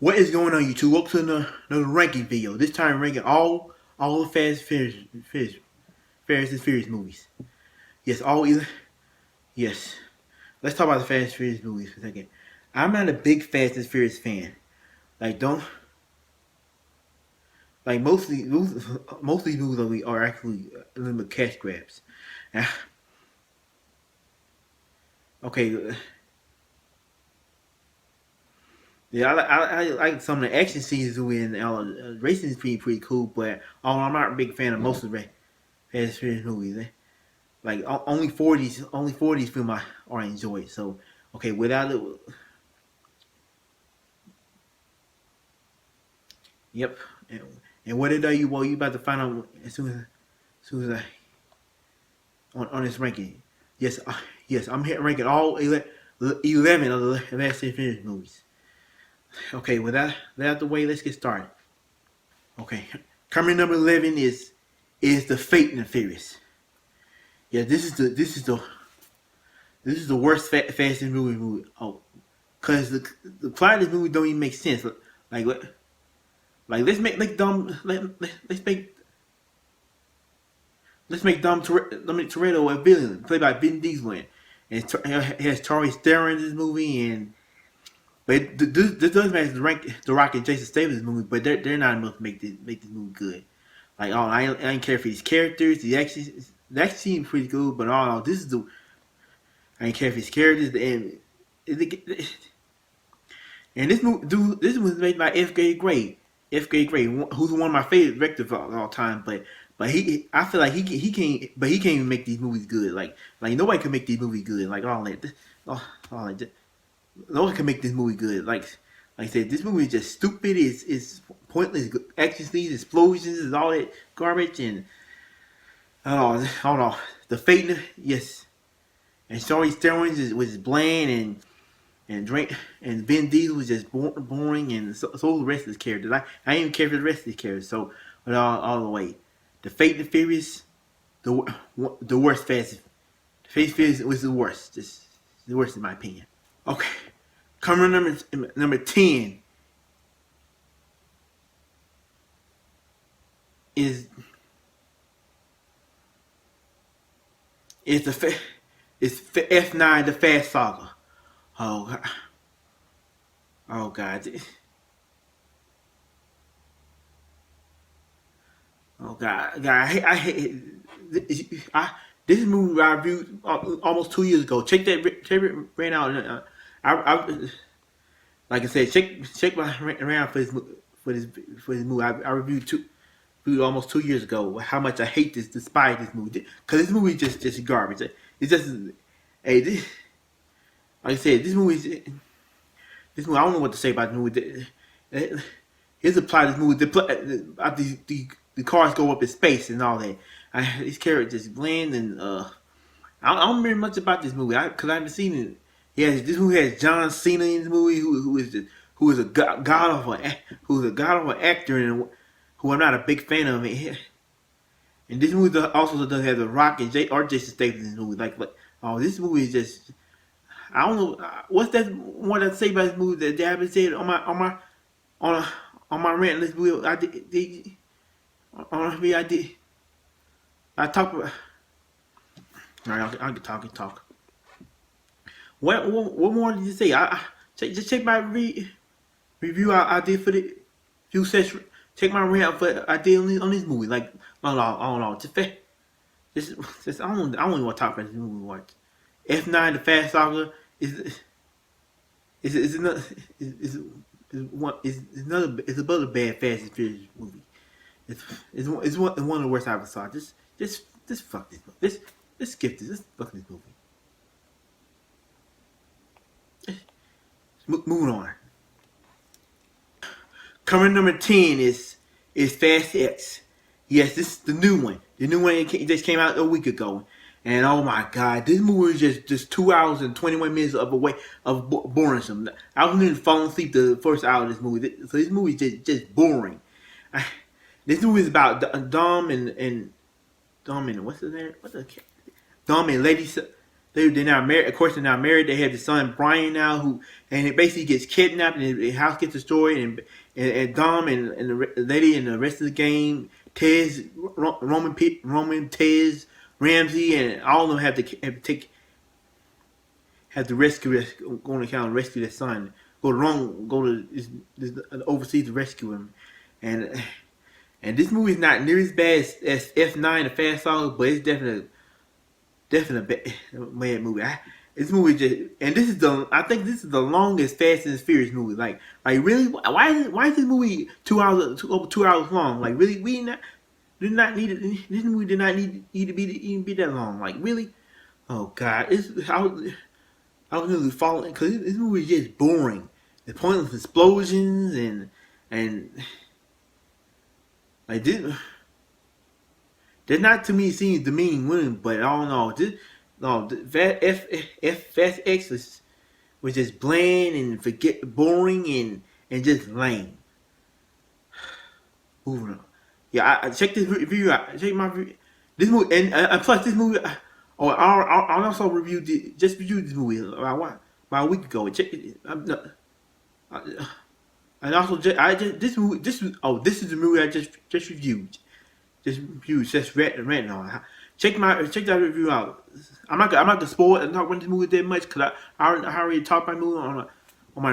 What is going on, YouTube? Welcome to another ranking video. This time ranking all the Fast and Furious movies. Yes, yes. Let's talk about the Fast and Furious movies for a second. I'm not a big Fast and Furious fan. Like don't like most of these movies are actually a little bit cash grabs. Ah, okay, yeah, I like some of the action scenes in racing is pretty cool, but I'm not a big fan of most of the Fast and Furious movies. Like only 40s film I enjoy. So okay, without it, yep. And what it are you? Well, you about to find out as soon as on this ranking. Yes, yes, I'm here ranking all 11 of the Fast and Furious movies. Okay, without that out the way, let's get started. Okay, coming number 11 is the Fate and the Furious. Yeah, this is the worst Fast and movie. Oh, cause the plot of this movie don't even make sense. Like what? Like let's make Dominic Toretto a villain, played by Vin Diesel, and it has Charlie Theron in this movie, and but this does match the Rock and Jason Statham in this movie, but they're not enough to make this movie good. Like I ain't care for these characters. The action seems pretty good, but this is the I ain't care for these characters and this was made by F. Gary Gray. F. Gary Gray, who's one of my favorite directors of all time, but I feel like he can't even make these movies good. Like nobody can make these movies good. Like all that, no one can make this movie good. Like I said, this movie is just stupid. It's pointless. Action scenes, explosions, is all that garbage, and I don't know. The Fate, yes, and Charlie Theron was bland and Drake and Vin Diesel was just boring, and so the rest of his characters. I didn't even care for the rest of his characters. So, but all the way, the Fate and the Furious, the worst Fast. The Fate and Furious was the worst. Just the worst in my opinion. Okay, coming number 10 is is the is F9 the Fast Saga. Oh, oh God. Oh God, I hate this movie I reviewed almost 2 years ago. Check it ran out. I like I said, check my around for this movie. I reviewed almost 2 years ago how much I hate despise this movie, because this movie just garbage. It's just hey, like I said, this movie I don't know what to say about the movie. Here's the plot of this movie. The cars go up in space and all that. These characters bland, and I don't remember much about this movie because I haven't seen it. This movie has John Cena in this movie, who is a who's a god of an actor, and who I'm not a big fan of. And this movie also does have The Rock and Jason Statham in this movie. This movie is just I don't know what's that one to say about this movie that I haven't said on on my rant list. I did. I talk about. All right, I'll talk. What more did you say? Just check my review I did for the few sessions. Check my rant for I did on this movie. Like I don't know. Just I don't even want to talk about this movie. What F9 the Fast Saga is another is another bad Fast and Furious movie. It's one of the worst I ever saw. Just fuck this movie. Let's skip this. Let's fuck this movie. Moving on. Coming number 10 is Fast X. Yes, this is the new one. The new one just came out a week ago. And oh my God, this movie is just 2 hours and 21 minutes of boring. I was nearly falling asleep the first hour of this movie. So this movie is just boring. This movie is about Dom and what's his name? Dom and Lady they're now married. Of course, they're now married. They have the son Brian now, who and it basically gets kidnapped, and the house gets destroyed, and Dom and the lady and the rest of the game, Tez, Roman, Tez, Ramsey, and all of them have to rescue, go on account and rescue their son. Go to overseas to rescue him, and this movie is not near as bad as F9, the Fast Song, but it's definitely a bad movie. This movie I think this is the longest Fast and Furious movie. Like really, why is this movie over 2 hours long? Like really, did not need it. This movie did not need to be that long. Like really, oh god, I was really following because this movie is just boring. The pointless explosions and like this. They're not to me seems demeaning women, but I don't know. Fast X was just bland and boring and just lame. Moving on. Yeah, I check this review out. Check my review. This movie and plus this movie. Oh, I also reviewed this movie about a week ago. Check it. And also this movie. This is the movie I just reviewed. Just ranting on. Check that review out. I'm not gonna spoil it and talk about this movie that much because I already talked about my movie on my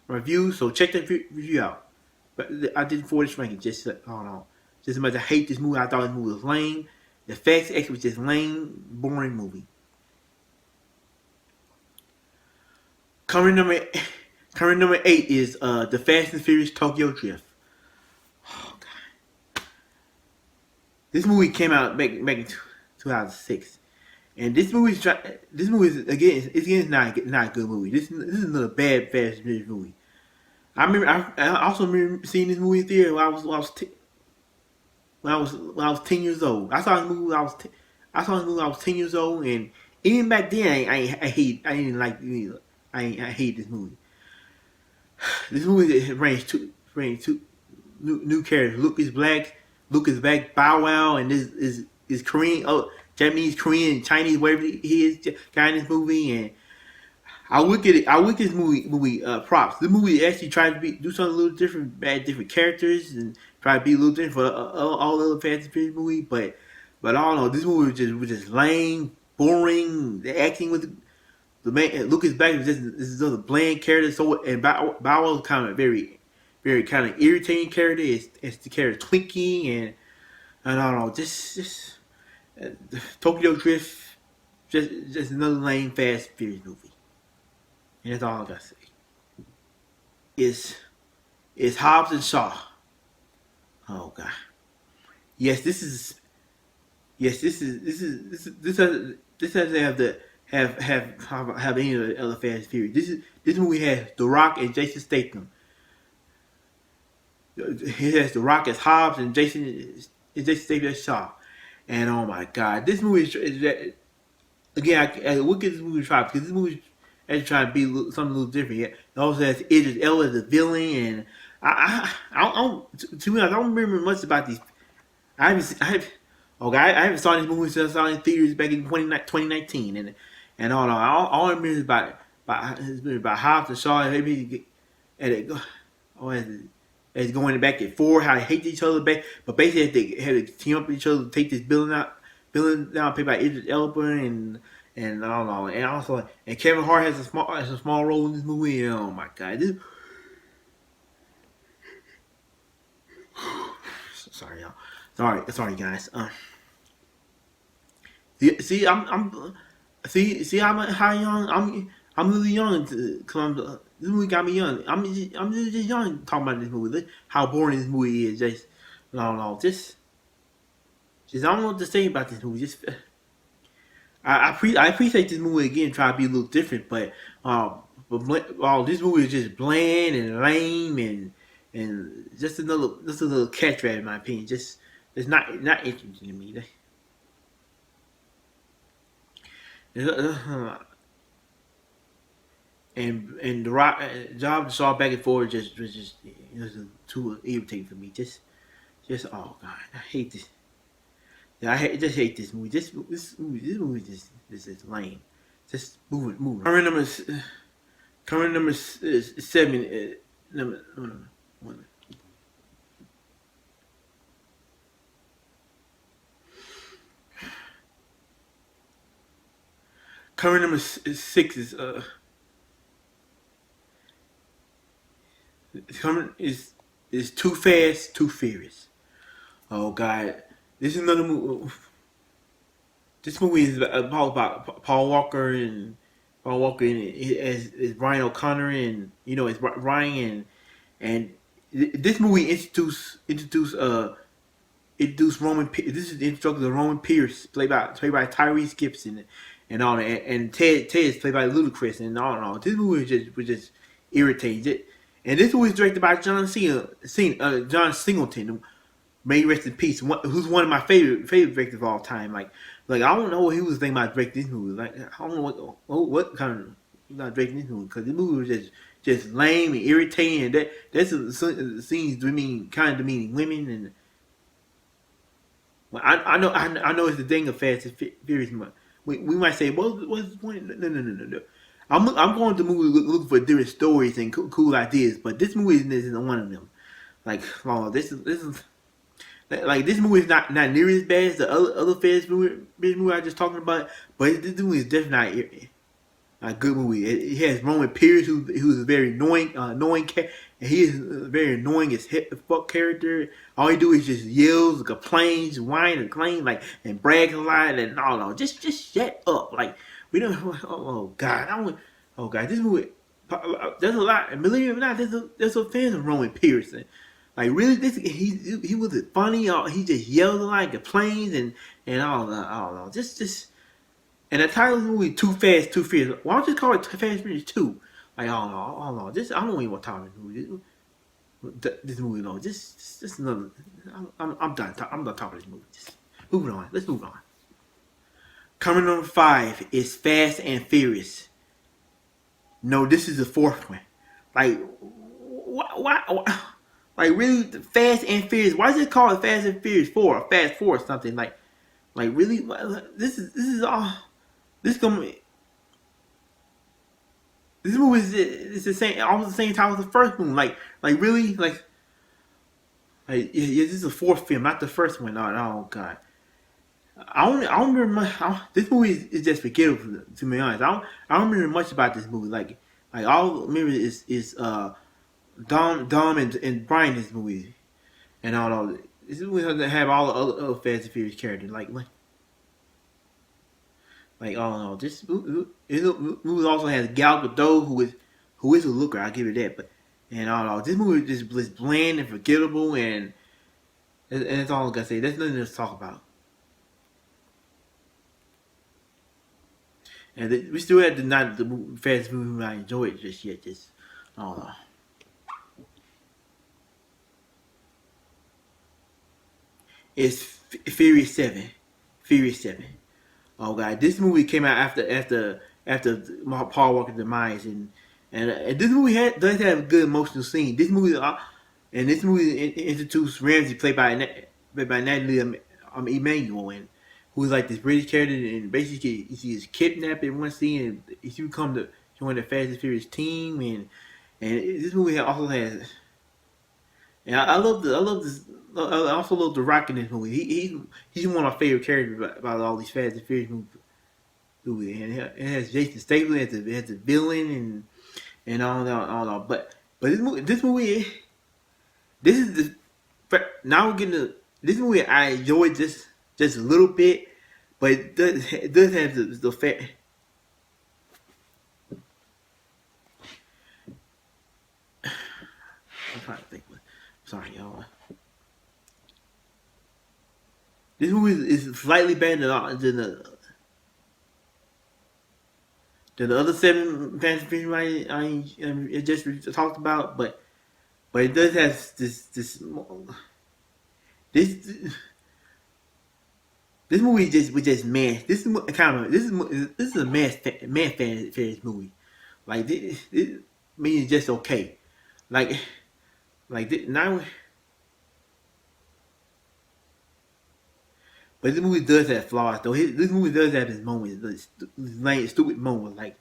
review. So check that review out. But I did for this ranking. Just I don't know. Just as much as I hate this movie, I thought this movie was lame. The Fast X was just lame, boring movie. Current number 8 is the Fast and Furious Tokyo Drift. Oh god. This movie came out back in 2006, and this movie is again not a good movie. This is another bad Fast and Furious movie. I also remember seeing this movie in theater when I was 10 years old. I saw this movie when I was 10 years old, and even back then I didn't like it either. I hate this movie. This movie ranged two new characters. Lucas Black, Bow Wow, and this is Korean, Japanese, Korean, Chinese, whatever he is, guy in this movie. And I look at this movie props. The movie actually tried to do something a little different, add different characters, and try to be a little different for all the other Fast and Furious movie. But I don't know. This movie was just lame, boring. The acting with the man Lucas Black was just this other bland character. So and Bow Wow was kind of very kind of irritating character. It's the character Twinkie and I don't know. Just Tokyo Drift. Just another lame Fast and Furious movie. And that's all I gotta say. Is Hobbs and Shaw. Oh god. Yes, this has to have any of the other Fast and Furious. This movie has The Rock and Jason Statham. It has The Rock as Hobbs and Jason Statham as Shaw. And oh my god, this movie is again. I look at this movie try because this movie is trying to be something a little different. Yeah, it also has Idris Elba as the villain, and I don't. To me, I don't remember much about these. I haven't saw this movie since I saw it in theaters back in 2019, and all I remember is about Hobbs and Shaw and maybe as going back and forth, how they hate each other back, but basically they had to team up with each other to take this building down, played by Idris Elba and I don't know, and also Kevin Hart has a small role in this movie. And oh my god, sorry y'all. Sorry guys. See, how young I'm really young. This movie got me young. I'm just young talking about this movie. How boring this movie is. Just I don't know. Just I don't know what to say about this movie. Just I appreciate this movie again. Try to be a little different, but this movie is just bland and lame and just a little catch rat in my opinion. Just it's not interesting to me. And the Rock job saw back and forth was just too irritating for me. Just oh god, I hate this. Yeah, just hate this movie. This movie just is lame. Just moving. Current number 7. Number. Current number 6 is Too Fast, Too Furious. Oh God, this is another movie. This movie is about Paul Walker as Brian O'Connor, and it's Ryan, this movie introduced Roman. This is the introduction of Roman Pierce, played by Tyrese Gibson, and all that, and Ted is played by Ludacris, and all in all. This movie was just irritating. And this movie is directed by John Singleton. May he rest in peace. Who's one of my favorite directors of all time. Like I don't know what he was thinking about directing this movie. Like I don't know what kind of about directing this movie, because this movie was just lame and irritating. And that's the scenes kind of demeaning women. And well, I know it's the thing of Fast and Furious. We might say, what's the point? No. I'm going to the movie looking for different stories and cool ideas, but this movie isn't one of them. Like, oh, this is like this movie is not near as bad as the other Fast movie I just talking about, but this movie is definitely not a good movie. It has Roman Pierce, who's a very annoying and he is very annoying as fuck character. All he do is just yells, complains, whine, and claim, and brags a lot, and no, just shut up. Like we don't. Oh God, oh God, this movie. There's a lot. Believe it or not, there's a fans of Roman Pierce. Like really, he wasn't funny. Or he just yells a lot, complains, and all that. I don't know. Just and the title of the movie, Too Fast, Too Furious. Why don't you call it Fast and Furious 2? Like, I don't know. I don't even want to talk about this movie. This movie, no. Just another. I'm done. I'm done talking about this movie. Just moving on. Let's move on. Coming number 5 is Fast and Furious. No, this is the 4th one. Like, why? Like, really, Fast and Furious. Why is it called Fast and Furious 4 or Fast 4 or something? Like really, this is all. This movie is the same, almost the same time as the first one. Like really, yeah, this is the 4th film, not the first one. Oh God, I don't remember much. This movie is just forgettable, to be honest. I don't remember much about this movie. Like all I remember is Dom and Brian in this movie, and all. This movie doesn't have all the other Fast and Furious characters. I don't know. This movie also has Gal Gadot, who is a looker. I'll give it that. But and I don't know. This movie is bland and forgettable, and that's all I gotta say. There's nothing to talk about. And we still had not the fast movie I enjoyed just yet. Just I don't know. It's Furious 7. Furious 7. Oh God, this movie came out after Paul Walker's demise, and this movie does have a good emotional scene. This movie introduced Ramsey, played by Natalie Emmanuel, and who is like this British character, and basically she is kidnapped in one scene, and she become to join the Fast and Furious team, and this movie also has. And I love this. I also love The Rock in this movie. He's one of my favorite characters about all these Fast and Furious movies. And it has Jason Statham as the villain, and all that. But this movie, this is the now we're getting to this movie. I enjoyed just a little bit, but it does have the fact. I'm trying to think. Sorry, y'all. This movie is slightly better than the other 7 Fast and Furious I just talked about, but it does have this movie was just man. This is a man Fast movie. Like this means just okay. Like now. But this movie does have flaws, though. This movie does have his moments, his lame, stupid moments, like,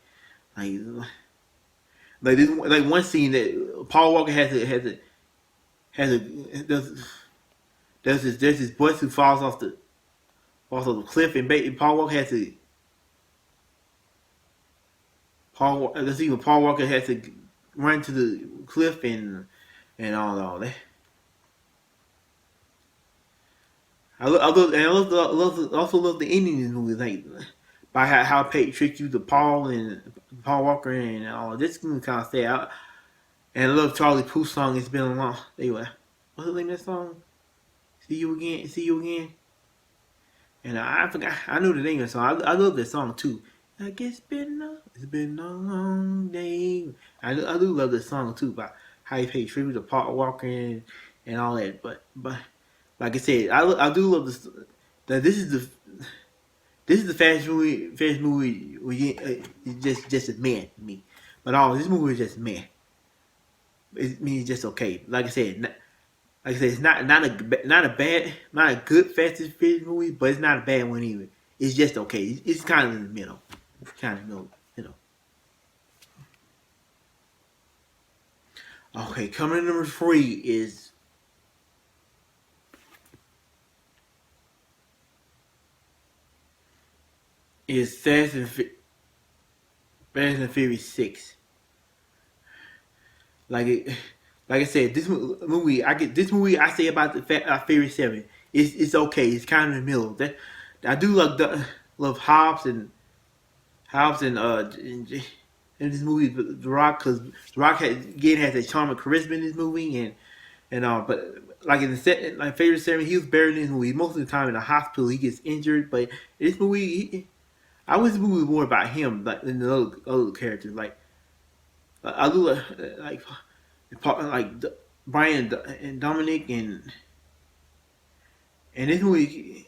like one scene that Paul Walker has a there's this boy who falls off the cliff, and Paul Walker has to Paul Walker has to run to the cliff and all that. Also love the ending of this movie, like by how Pate tricked you to Paul Walker and all this kind of sad. And I love Charlie Puth's song. It's been a long. Anyway, what's the name of that song? See you again. And I forgot. I knew the name of the song. I love that song too. Like it's been a long day. I do love this song too. About how he paid tribute to Paul Walker and all that. But like I said, I do love this. That this is the fast movie. It's just a man to me. But this movie is just man. It means just okay. Like I said, it's not a good Fast and Furious movie, but it's not a bad one either. It's just okay. It's kind of in the middle. Okay, coming in number 3 is Fast and Furious 6. Like I said, this movie I say about the Furious 7. It's okay. It's kind of in the middle. That I do love Hobbs and in this movie The Rock, because The Rock has a charm and charisma in this movie but like in the Furious 7, he was better in this movie. Most of the time in the hospital he gets injured, but in this movie I wish the movie was more about him like than the other characters. Like I do like Brian and Dominic and this movie.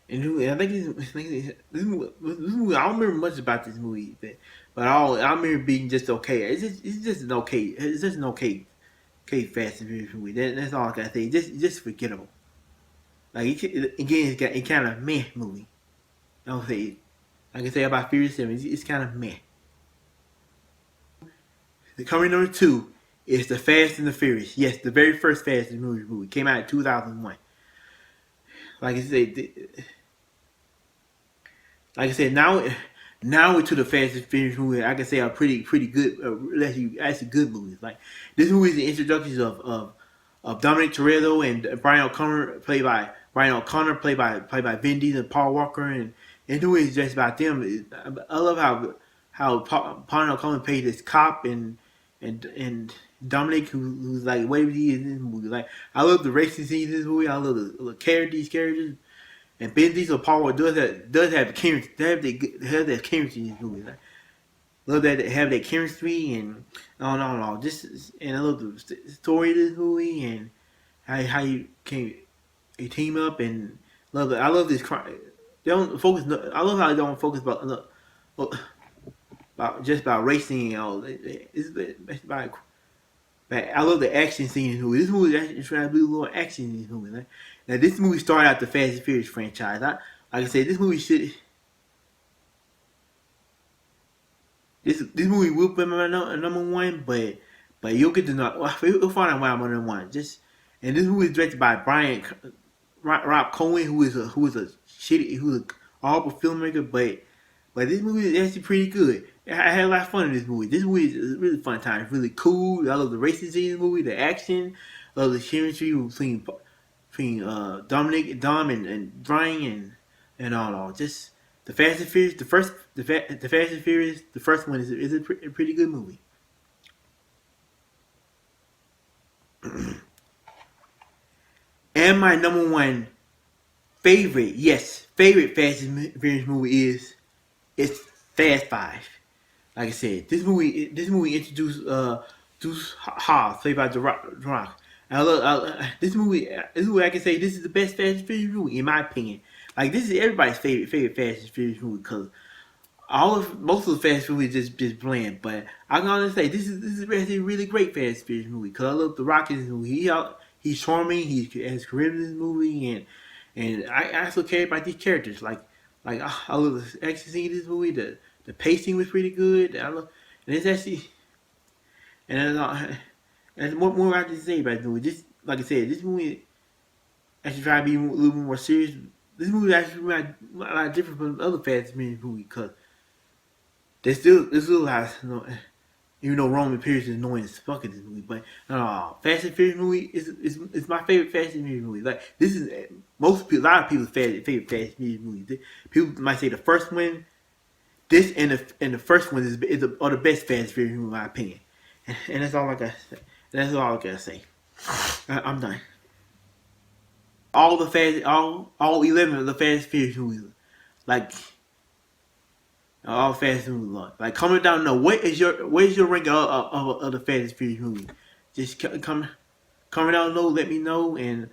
And I think this movie, I don't remember much about this movie, but I remember being just okay. It's just an okay Fast and Furious movie. That's all I gotta say. Just forgettable. Like it's kind of meh movie. I don't say like I say about Furious 7. It's kind of meh. The coming number 2 is the Fast and the Furious. Yes, the very first Fast and Furious movie came out in 2001. Like I said, now we're to the Fast and Furious movie. I can say are pretty good, actually good movies. Like this movie is the introductions of Dominic Toretto and Brian O'Connor, played by Vin Diesel and Paul Walker, and the movie is just about them. I love how Paul O'Connor played this cop and Dominic who's like whatever he is in this movie. Like I love the racing scenes in this movie. I love the characters. And Vin Diesel Paul does have chemistry. They have that chemistry in this movie. Like, love that they have that chemistry and all. And I love the story of this movie and how you can team up and love it. I love this. They don't focus. I love how they don't focus about racing and all. It's about. I love the action scene in this movie. This movie is actually trying to do a little action in this movie. Like, now, this movie started out the Fast and Furious franchise. Like I said, this movie should. This movie will be my number 1, but you'll get to know. You'll find out why I'm number 1. And this movie is directed by Rob Cohen, who's a horrible filmmaker, but this movie is actually pretty good. I had a lot of fun in this movie. This movie is a really fun time. It's really cool. I love the racing scene in the movie, the action. I love the chemistry between Dom and Brian and all. Just the Fast and Furious. The Fast and Furious. The first one is a pretty good movie. And my number 1 favorite Fast and Furious movie is Fast 5. Like I said, this movie introduced Deuce Hobbs, played by The Rock. I love this movie. I can say this is the best Fast and Furious movie in my opinion. Like this is everybody's favorite Fast and Furious movie because most of the Fast movies just bland, but I'm gonna say this is actually a really great Fast and Furious movie because I love The Rock in this movie. He's charming, he has charisma in this movie, and I also care about these characters. Like I love the action scene in this movie. The pacing was pretty good. I love, and it's actually and what more I have to say about this movie. Just like I said, this movie actually trying to be a little more serious. This movie actually a lot different from other Fast and Furious movies because there's still a lot, even though Roman Pierce is annoying as fuck in this movie, but Fast and Furious movie is my favorite Fast and Furious movie. Like this is most people, a lot of people's favorite Fast and Furious movie. People might say the first one, this and the first one are the best Fast and Furious movie in my opinion, and that's all I got. That's all I gotta say. I'm done. All 11 of the Fast and Furious movies, like all Fast and Furious. Like comment down below. Where's your rank of the Fast and Furious movie? Just comment down below. Let me know and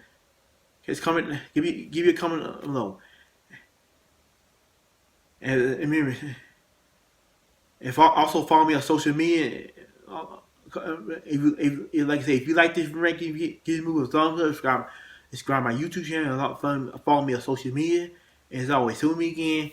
just comment. Give you a comment below. And remember, if also follow me on social media. If like I say, if you like this ranking, give this movie a thumbs up. Subscribe my YouTube channel and follow me on social media. And as always, see me again.